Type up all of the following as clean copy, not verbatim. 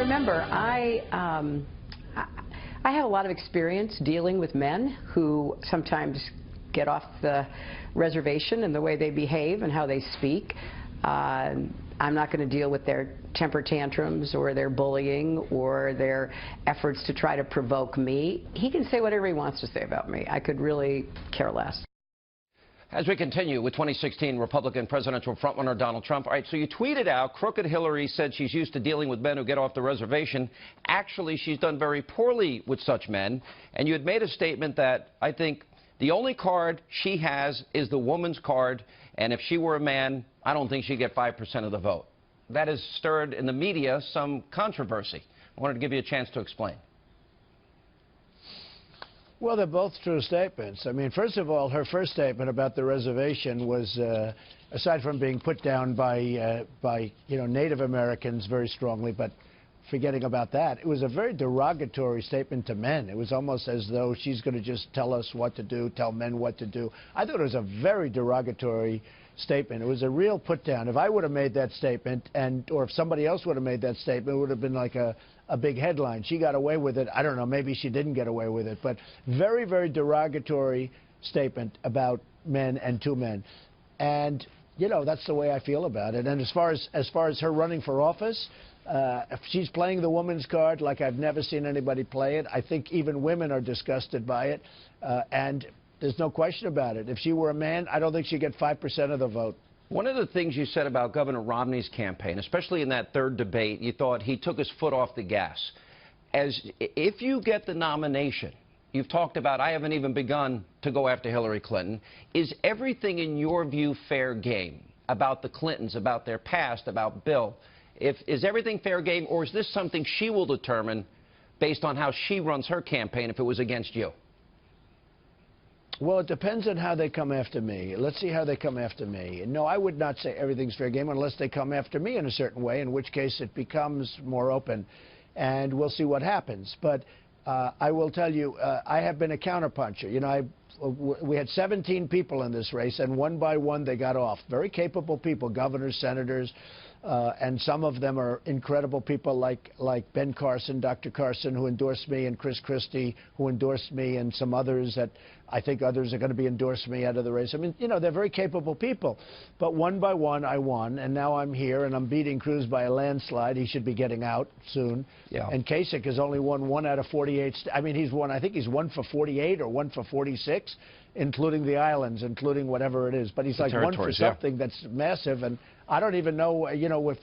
remember, I have a lot of experience dealing with men who sometimes get off the reservation in the way they behave and how they speak. I'm not going to deal with their temper tantrums or their bullying or their efforts to try to provoke me. He can say whatever he wants to say about me. I could really care less. As we continue with 2016 Republican presidential frontrunner Donald Trump. All right, so you tweeted out, crooked Hillary said she's used to dealing with men who get off the reservation. Actually, she's done very poorly with such men. And you had made a statement that I think the only card she has is the woman's card. And if she were a man, I don't think she'd get 5% of the vote. That has stirred in the media some controversy. I wanted to give you a chance to explain. Well, they're both true statements. I mean, first of all, her first statement about the reservation was, aside from being put down by Native Americans very strongly, but forgetting about that, it was a very derogatory statement to men. It was almost as though she's going to just tell us what to do, tell men what to do. I thought it was a very derogatory statement. It was a real put down. If I would have made that statement, or if somebody else would have made that statement, it would have been like a big headline. She got away with it. I don't know, maybe she didn't get away with it, but very, very derogatory statement about men and to men. And, you know, that's the way I feel about it. And as far as her running for office, if she's playing the woman's card like I've never seen anybody play it, I think even women are disgusted by it. And there's no question about it. If she were a man, I don't think she'd get 5% of the vote. One of the things you said about Governor Romney's campaign, especially in that third debate, you thought he took his foot off the gas. If you get the nomination, you've talked about, I haven't even begun to go after Hillary Clinton. Is everything in your view fair game about the Clintons, about their past, about Bill? Is everything fair game, or is this something she will determine based on how she runs her campaign if it was against you? Well, it depends on how they come after me. Let's see how they come after me. No, I would not say everything's fair game unless they come after me in a certain way, in which case it becomes more open, and we'll see what happens. But I will tell you, I have been a counterpuncher. You know, we had 17 people in this race, and one by one they got off. Very capable people, governors, senators, and some of them are incredible people like Ben Carson, Dr. Carson, who endorsed me, and Chris Christie, who endorsed me, and some others that I think others are going to be endorsing me out of the race. I mean, you know, they're very capable people. But one by one, I won, and now I'm here, and I'm beating Cruz by a landslide. He should be getting out soon. Yeah. And Kasich has only won 1 out of 48. I mean, I think he's 1 for 48 or 1 for 46, including the islands, including whatever it is. But he's like 1 for something that's massive, and I don't even know, you know,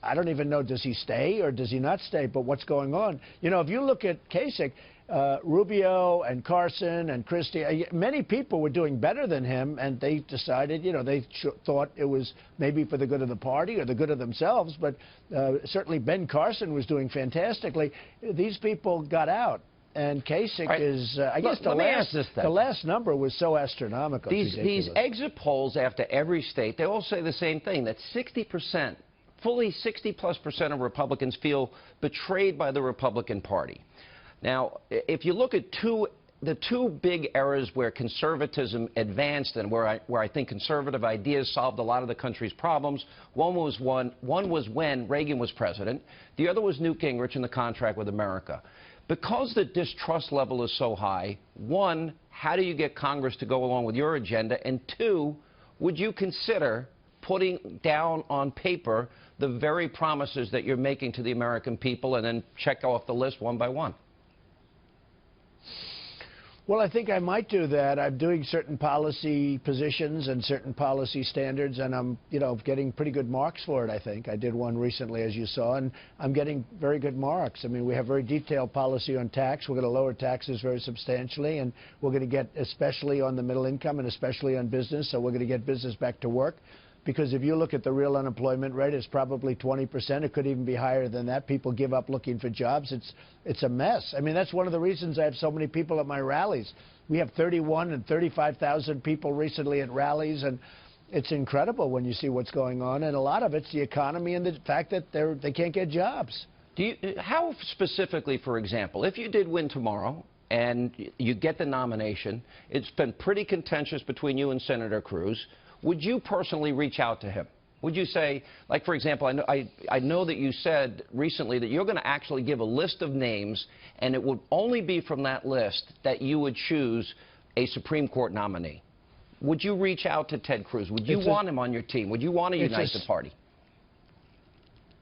I don't even know, does he stay or does he not stay, but what's going on? You know, if you look at Kasich, Rubio and Carson and Christie, many people were doing better than him, and they decided, you know, they thought it was maybe for the good of the party or the good of themselves, but certainly Ben Carson was doing fantastically. These people got out. And Kasich is, I guess the last number was so astronomical. These exit polls after every state, they all say the same thing, that 60%, fully 60+% of Republicans feel betrayed by the Republican Party. Now, if you look at the two big eras where conservatism advanced and where I think conservative ideas solved a lot of the country's problems, one was when Reagan was president. The other was Newt Gingrich and the contract with America. Because the distrust level is so high, one, how do you get Congress to go along with your agenda? And two, would you consider putting down on paper the very promises that you're making to the American people and then check off the list one by one? Well, I think I might do that. I'm doing certain policy positions and certain policy standards, and I'm, you know, getting pretty good marks for it, I think. I did one recently, as you saw, and I'm getting very good marks. I mean, we have very detailed policy on tax. We're going to lower taxes very substantially, and we're going to get, especially on the middle income and especially on business, so we're going to get business back to work. Because if you look at the real unemployment rate, it's probably 20%. It could even be higher than that. People give up looking for jobs. It's a mess. I mean, that's one of the reasons I have so many people at my rallies. We have 31 and 35,000 people recently at rallies, and it's incredible when you see what's going on. And a lot of it's the economy and the fact that they can't get jobs. How specifically, for example, if you did win tomorrow and you get the nomination, it's been pretty contentious between you and Senator Cruz. Would you personally reach out to him Would you say, like, for example, I know that you said recently that you're going to actually give a list of names, and it would only be from that list that you would choose a Supreme Court nominee. Would you reach out to Ted Cruz? Would you want him on your team? Would you want to unite the party?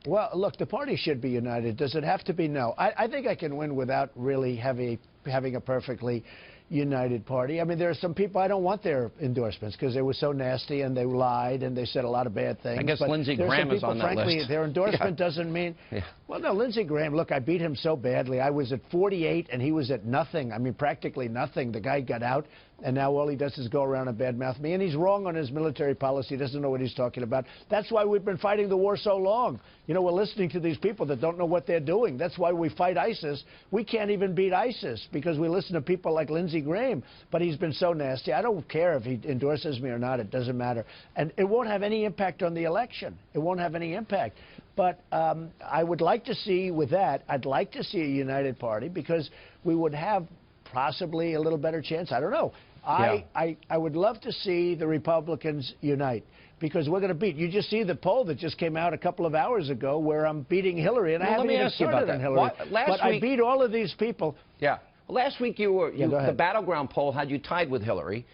Well, look, the party should be united. Does it have to be? No. I think I can win without really having a perfectly united party. I mean, there are some people I don't want their endorsements because they were so nasty and they lied and they said a lot of bad things. I guess Lindsey Graham is on that frankly, list. Their endorsement doesn't mean... Yeah. Well, no, Lindsey Graham, look, I beat him so badly. I was at 48 and he was at nothing. I mean, practically nothing. The guy got out and now all he does is go around and badmouth me. And he's wrong on his military policy. He doesn't know what he's talking about. That's why we've been fighting the war so long. You know, we're listening to these people that don't know what they're doing. That's why we fight ISIS. We can't even beat ISIS because we listen to people like Lindsey Graham. But he's been so nasty. I don't care if he endorses me or not. It doesn't matter. And it won't have any impact on the election. It won't have any impact. But I would like to see, with that, I'd like to see a united party because we would have possibly a little better chance. I don't know. I would love to see the Republicans unite because we're going to beat. You just see the poll that just came out a couple of hours ago where I'm beating Hillary, and I haven't even started on Hillary. But I beat all of these people. Yeah. Last week the Battleground poll had you tied with Hillary.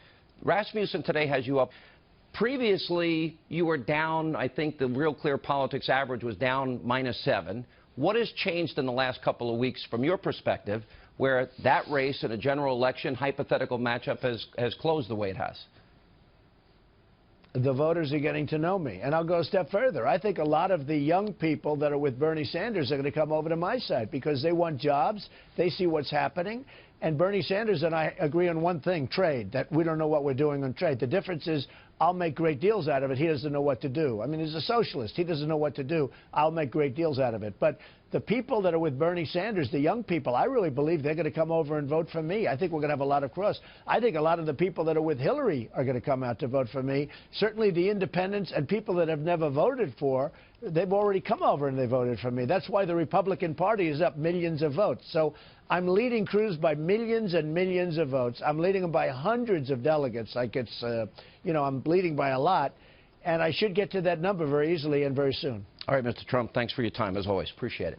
Rasmussen today has you up. Previously, you were down. I think the Real Clear Politics average was down -7. What has changed in the last couple of weeks from your perspective where that race in a general election hypothetical matchup has closed the way it has? The voters are getting to know me. And I'll go a step further. I think a lot of the young people that are with Bernie Sanders are going to come over to my side because they want jobs. They see what's happening. And Bernie Sanders and I agree on one thing, trade, that we don't know what we're doing on trade. The difference is I'll make great deals out of it. He doesn't know what to do. I mean, he's a socialist. He doesn't know what to do. I'll make great deals out of it. But the people that are with Bernie Sanders, the young people, I really believe they're going to come over and vote for me. I think we're going to have a lot of cross. I think a lot of the people that are with Hillary are going to come out to vote for me. Certainly the independents and people that have never voted for, they've already come over and they voted for me. That's why the Republican Party is up millions of votes. So I'm leading Cruz by millions and millions of votes. I'm leading him by hundreds of delegates. Like it's, you know, I'm leading by a lot. And I should get to that number very easily and very soon. All right, Mr. Trump, thanks for your time, as always. Appreciate it.